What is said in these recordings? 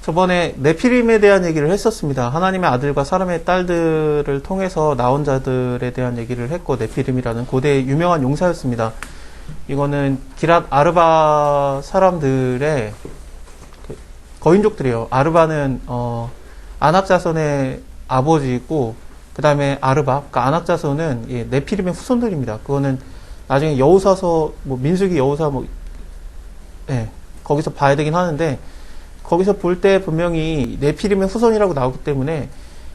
저번에 네피림에 대한 얘기를 했었습니다. 하나님의 아들과 사람의 딸들을 통해서 나온 자들에 대한 얘기를 했고, 네피림이라는 고대 유명한 용사였습니다. 이거는 기랏 아르바 사람들의 거인족들이에요. 아르바는 아낙 자손의 아버지이고, 그 다음에 아르바, 그러니까 아낙 자손은 네피림의 후손들입니다. 그거는 나중에 여호사서, 민수기 여호사 거기서 봐야 되긴 하는데, 거기서 볼 때 분명히 네피림의 후손이라고 나오기 때문에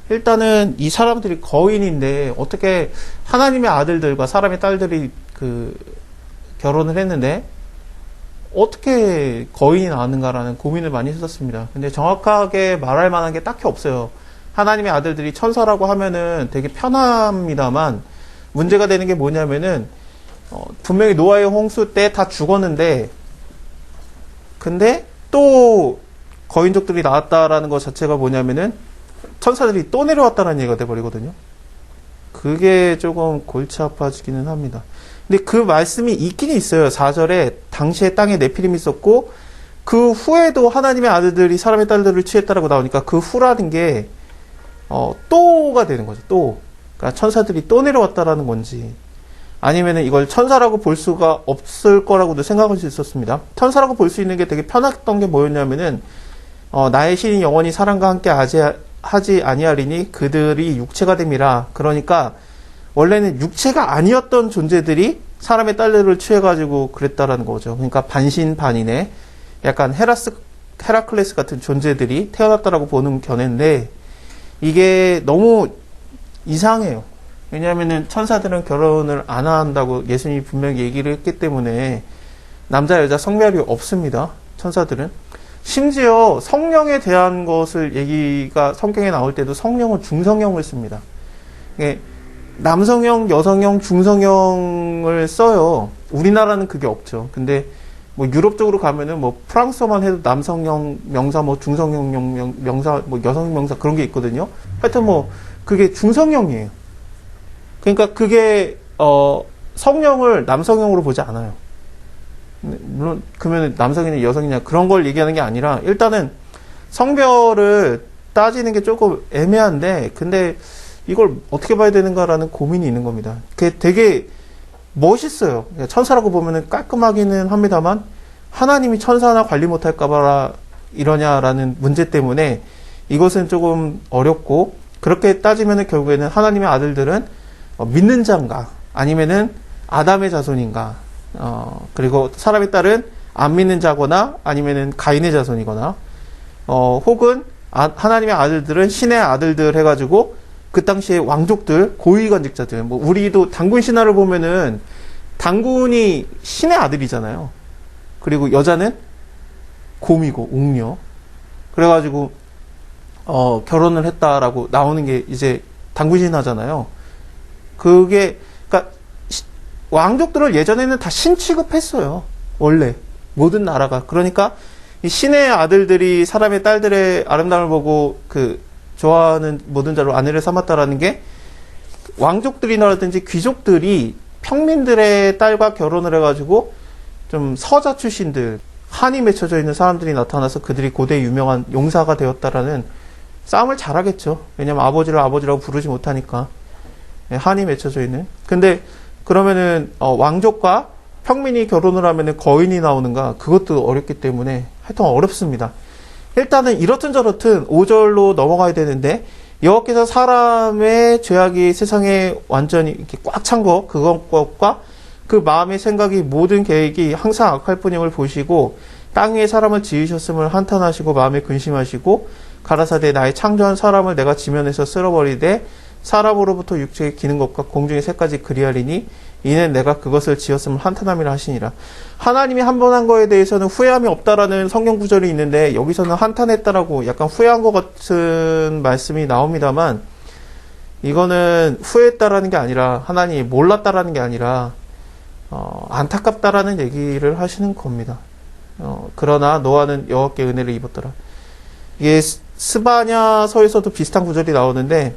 일단은 이 사람들이 거인인데 어떻게 하나님의 아들들과 사람의 딸들이 결혼을 했는데 어떻게 거인이 나왔는가라는 고민을 많이 했었습니다. 근데 정확하게 말할 만한 게 딱히 없어요. 하나님의 아들들이 천사라고 하면은 되게 편합니다만 문제가 되는 게 뭐냐면은 분명히 노아의 홍수 때 다 죽었는데 근데 또 거인족들이 나왔다라는 것 자체가 뭐냐면은 천사들이 또 내려왔다는 얘기가 돼버리거든요. 그게 조금 골치 아파지기는 합니다. 근데 그 말씀이 있긴 있어요. 4절에 당시에 땅에 네피림이 있었고 그 후에도 하나님의 아들들이 사람의 딸들을 취했다라고 나오니까 그 후라는 게 또가 되는 거죠. 또. 그러니까 천사들이 또 내려왔다라는 건지 아니면은 이걸 천사라고 볼 수가 없을 거라고도 생각할 수 있었습니다. 천사라고 볼 수 있는 게 되게 편했던 게 뭐였냐면은 나의 신이 영원히 사람과 함께 하지 아니하리니 그들이 육체가 됨이라. 그러니까 원래는 육체가 아니었던 존재들이 사람의 딸들을 취해가지고 그랬다라는 거죠. 그러니까 반신반인의 약간 헤라클레스 같은 존재들이 태어났다라고 보는 견해인데 이게 너무 이상해요. 왜냐하면은 천사들은 결혼을 안 한다고 예수님이 분명히 얘기를 했기 때문에 남자 여자 성별이 없습니다. 천사들은. 심지어 성령에 대한 것을 얘기가 성경에 나올 때도 성령은 중성형을 씁니다. 남성형, 여성형, 중성형을 써요. 우리나라는 그게 없죠. 근데 유럽 쪽으로 가면은 프랑스어만 해도 남성형 명사, 중성형 명사, 여성 명사 그런 게 있거든요. 하여튼 그게 중성형이에요. 그러니까 그게 성령을 남성형으로 보지 않아요. 물론 그러면 남성이냐 여성이냐 그런 걸 얘기하는 게 아니라 일단은 성별을 따지는 게 조금 애매한데 근데 이걸 어떻게 봐야 되는가라는 고민이 있는 겁니다. 그게 되게 멋있어요. 천사라고 보면은 깔끔하기는 합니다만 하나님이 천사나 관리 못할까봐 이러냐라는 문제 때문에 이것은 조금 어렵고 그렇게 따지면은 결국에는 하나님의 아들들은 믿는 자인가 아니면은 아담의 자손인가 그리고 사람의 딸은 안 믿는 자거나 아니면은 가인의 자손이거나 혹은 하나님의 아들들은 신의 아들들 해가지고 그 당시에 왕족들 고위관직자들 우리도 단군 신화를 보면은 단군이 신의 아들이잖아요. 그리고 여자는 곰이고 웅녀 그래가지고 결혼을 했다라고 나오는 게 이제 단군 신화잖아요. 그게 그러니까 왕족들을 예전에는 다 신 취급했어요. 원래 모든 나라가. 그러니까 이 신의 아들들이 사람의 딸들의 아름다움을 보고 좋아하는 모든 자로 아내를 삼았다라는 게 왕족들이라든지 귀족들이 평민들의 딸과 결혼을 해가지고 좀 서자 출신들 한이 맺혀져 있는 사람들이 나타나서 그들이 고대 유명한 용사가 되었다라는 싸움을 잘하겠죠. 왜냐면 아버지를 아버지라고 부르지 못하니까 한이 맺혀져 있는. 근데 그러면은 왕족과 평민이 결혼을 하면은 거인이 나오는가 그것도 어렵기 때문에 하여튼 어렵습니다. 일단은 이렇든 저렇든 5절로 넘어가야 되는데 여호와께서 사람의 죄악이 세상에 완전히 이렇게 꽉 찬 거 그것과 그 마음의 생각이 모든 계획이 항상 악할 뿐임을 보시고 땅 위에 사람을 지으셨음을 한탄하시고 마음에 근심하시고 가라사대 나의 창조한 사람을 내가 지면에서 쓸어버리되 사람으로부터 육체에 기는 것과 공중의 새까지 그리하리니 이는 내가 그것을 지었음을 한탄함이라 하시니라. 하나님이 한 번 한 거에 대해서는 후회함이 없다라는 성경 구절이 있는데 여기서는 한탄했다라고 약간 후회한 것 같은 말씀이 나옵니다만 이거는 후회했다라는 게 아니라 하나님이 몰랐다라는 게 아니라 안타깝다라는 얘기를 하시는 겁니다. 그러나 노아는 여호와께 은혜를 입었더라. 이게 스바냐서에서도 비슷한 구절이 나오는데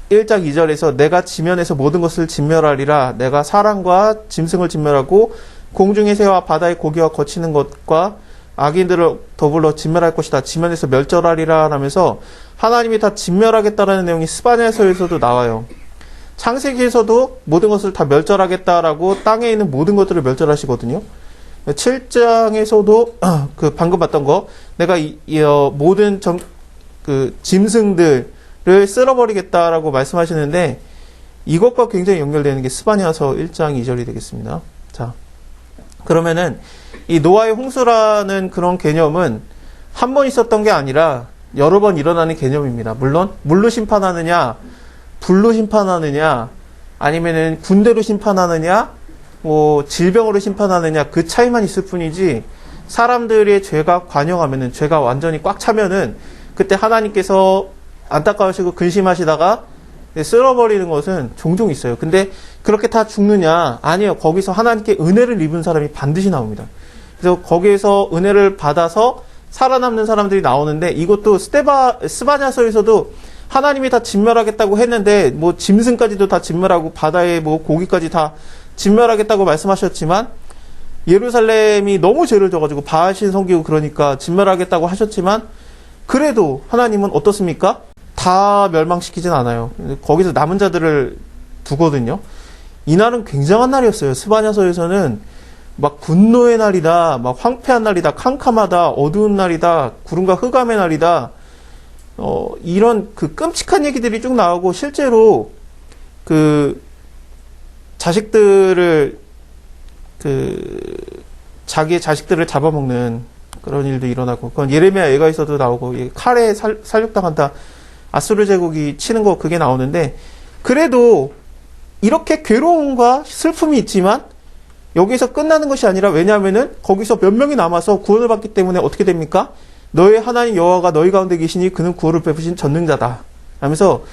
1장 2절에서 내가 지면에서 모든 것을 진멸하리라. 내가 사람과 짐승을 진멸하고 공중의 새와 바다의 고기와 거치는 것과 악인들을 더불어 진멸할 것이다. 지면에서 멸절하리라 하면서 하나님이 다 진멸하겠다라는 내용이 스바냐서에서도 나와요. 창세기에서도 모든 것을 다 멸절하겠다라고 땅에 있는 모든 것들을 멸절하시거든요. 7장에서도 그 방금 봤던 거 내가 모든 그 짐승들을 쓸어버리겠다라고 말씀하시는데 이것과 굉장히 연결되는 게 스바냐서 1장 2절이 되겠습니다. 자, 그러면은 이 노아의 홍수라는 그런 개념은 한 번 있었던 게 아니라 여러 번 일어나는 개념입니다. 물론 물로 심판하느냐, 불로 심판하느냐, 아니면은 군대로 심판하느냐, 뭐 질병으로 심판하느냐 그 차이만 있을 뿐이지 사람들의 죄가 관영하면은 죄가 완전히 꽉 차면은 그때 하나님께서 안타까우시고 근심하시다가 쓸어버리는 것은 종종 있어요. 근데 그렇게 다 죽느냐? 아니요. 거기서 하나님께 은혜를 입은 사람이 반드시 나옵니다. 그래서 거기에서 은혜를 받아서 살아남는 사람들이 나오는데 이것도 스바냐서에서도 하나님이 다 진멸하겠다고 했는데 뭐 짐승까지도 다 진멸하고 바다의 뭐 고기까지 다 진멸하겠다고 말씀하셨지만 예루살렘이 너무 죄를 져가지고 바알신 섬기고 그러니까 진멸하겠다고 하셨지만 그래도 하나님은 어떻습니까? 다 멸망시키진 않아요. 거기서 남은 자들을 두거든요. 이날은 굉장한 날이었어요. 스바냐서에서는 막 분노의 날이다, 막 황폐한 날이다, 캄캄하다, 어두운 날이다, 구름과 흑암의 날이다. 이런 그 끔찍한 얘기들이 쭉 나오고 실제로 그 자식들을 자기의 자식들을 잡아먹는 그런 일도 일어나고 그건 예레미야 애가에서도 나오고 칼에 살육당한다. 아수르 제국이 치는 거 그게 나오는데 그래도 이렇게 괴로움과 슬픔이 있지만 여기서 끝나는 것이 아니라 왜냐하면은 거기서 몇 명이 남아서 구원을 받기 때문에 어떻게 됩니까? 너의 하나님 여호와가 너희 가운데 계시니 그는 구원을 베푸신 전능자다. 하면서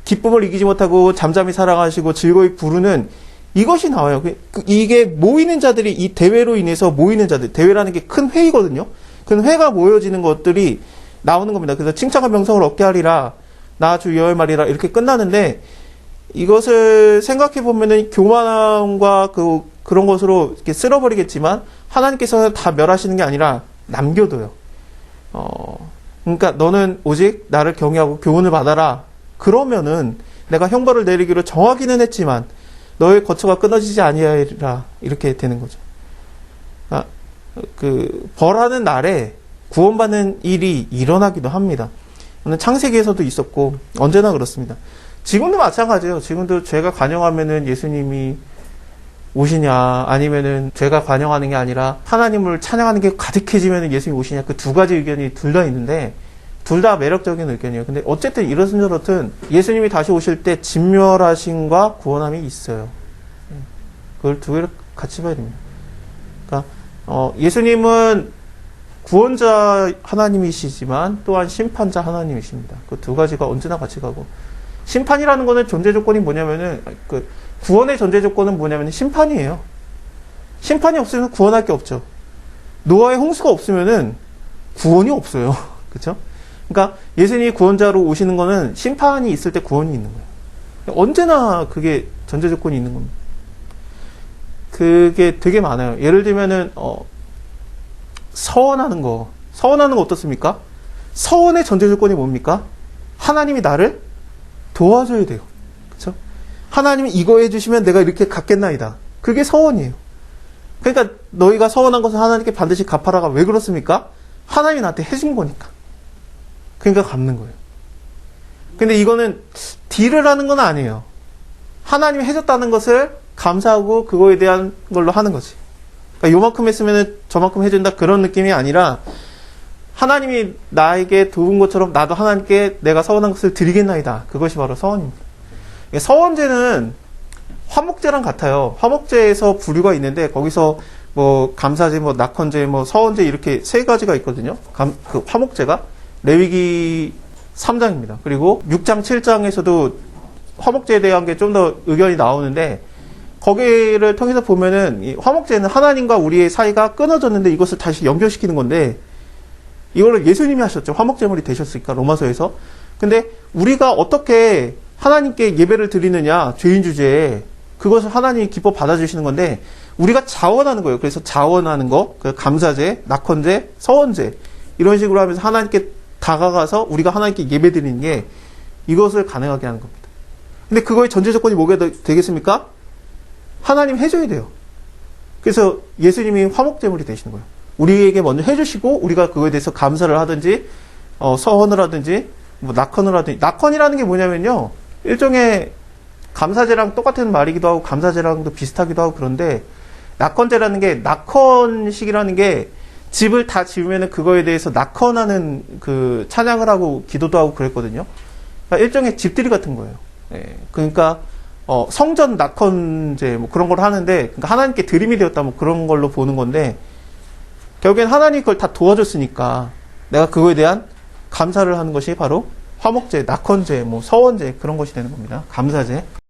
기쁨을 이기지 못하고 잠잠히 살아가시고 즐거이 부르는 이것이 나와요. 이게 모이는 자들이 이 대회로 인해서 모이는 자들, 대회라는 게 큰 회의거든요. 큰 회가 모여지는 것들이 나오는 겁니다. 그래서 칭찬과 명성을 얻게 하리라. 나 주 여호와의 말이라. 이렇게 끝나는데 이것을 생각해 보면은 교만함과 그런 것으로 이렇게 쓸어버리겠지만 하나님께서는 다 멸하시는 게 아니라 남겨둬요. 그러니까 너는 오직 나를 경외하고 교훈을 받아라. 그러면은 내가 형벌을 내리기로 정하기는 했지만 너의 거처가 끊어지지 아니하리라. 이렇게 되는 거죠. 벌하는 날에 구원받는 일이 일어나기도 합니다. 창세기에서도 있었고 언제나 그렇습니다. 지금도 마찬가지예요. 지금도 죄가 관영하면은 예수님이 오시냐 아니면은 죄가 관영하는 게 아니라 하나님을 찬양하는 게 가득해지면은 예수님이 오시냐 그 두 가지 의견이 둘 다 있는데 둘 다 매력적인 의견이에요. 근데 어쨌든 이렇든 저렇든 예수님이 다시 오실 때 진멸하심과 구원함이 있어요. 그걸 두 개를 같이 봐야 됩니다. 그러니까 예수님은 구원자 하나님이시지만 또한 심판자 하나님이십니다. 그 두 가지가 언제나 같이 가고 심판이라는 거는 존재 조건이 뭐냐면은 구원의 존재 조건은 뭐냐면 심판이에요. 심판이 없으면 구원할 게 없죠. 노아의 홍수가 없으면은 구원이 없어요. 그렇죠? 그러니까 예수님이 구원자로 오시는 거는 심판이 있을 때 구원이 있는 거예요. 언제나 그게 전제 조건이 있는 겁니다. 그게 되게 많아요. 예를 들면은 서원하는 거 어떻습니까? 서원의 전제 조건이 뭡니까? 하나님이 나를 도와줘야 돼요. 그렇죠? 하나님이 이거 해주시면 내가 이렇게 갚겠나이다. 그게 서원이에요. 그러니까 너희가 서원한 것은 하나님께 반드시 갚아라가 왜 그렇습니까? 하나님이 나한테 해준 거니까. 그러니까 갚는 거예요. 근데 이거는 딜을 하는 건 아니에요. 하나님이 해줬다는 것을 감사하고 그거에 대한 걸로 하는 거지. 그러니까 요만큼 했으면 저만큼 해준다 그런 느낌이 아니라 하나님이 나에게 도운 것처럼 나도 하나님께 내가 서원한 것을 드리겠나이다. 그것이 바로 서원입니다. 서원제는 화목제랑 같아요. 화목제에서 부류가 있는데 거기서 뭐 감사제, 뭐 낙헌제, 뭐 서원제 이렇게 세 가지가 있거든요. 그 화목제가 레위기 3장입니다. 그리고 6장, 7장에서도 화목제에 대한 게 좀 더 의견이 나오는데 거기를 통해서 보면은 이 화목제는 하나님과 우리의 사이가 끊어졌는데 이것을 다시 연결시키는 건데 이거를 예수님이 하셨죠. 화목제물이 되셨으니까 로마서에서. 근데 우리가 어떻게 하나님께 예배를 드리느냐 죄인 주제에 그것을 하나님이 기뻐 받아주시는 건데 우리가 자원하는 거예요. 그래서 자원하는 거, 감사제, 낙헌제, 서원제 이런 식으로 하면서 하나님께 다가가서 우리가 하나님께 예배드리는 게 이것을 가능하게 하는 겁니다. 근데 그거의 전제 조건이 뭐가 되겠습니까? 하나님 해줘야 돼요. 그래서 예수님이 화목제물이 되시는 거예요. 우리에게 먼저 해주시고 우리가 그거에 대해서 감사를 하든지 서헌을 하든지 뭐 낙헌을 하든지. 낙헌이라는 게 뭐냐면요, 일종의 감사제랑 똑같은 말이기도 하고 감사제랑도 비슷하기도 하고 그런데, 낙헌제라는 게, 낙헌식이라는 게 집을 다 지으면은 그거에 대해서 낙헌하는 그 찬양을 하고 기도도 하고 그랬거든요. 그러니까 일종의 집들이 같은 거예요. 예, 그러니까 성전 낙헌제 뭐 그런 걸 하는데, 그러니까 하나님께 드림이 되었다 뭐 그런 걸로 보는 건데, 결국엔 하나님이 그걸 다 도와줬으니까 내가 그거에 대한 감사를 하는 것이 바로 화목제, 낙헌제, 뭐 서원제 그런 것이 되는 겁니다. 감사제.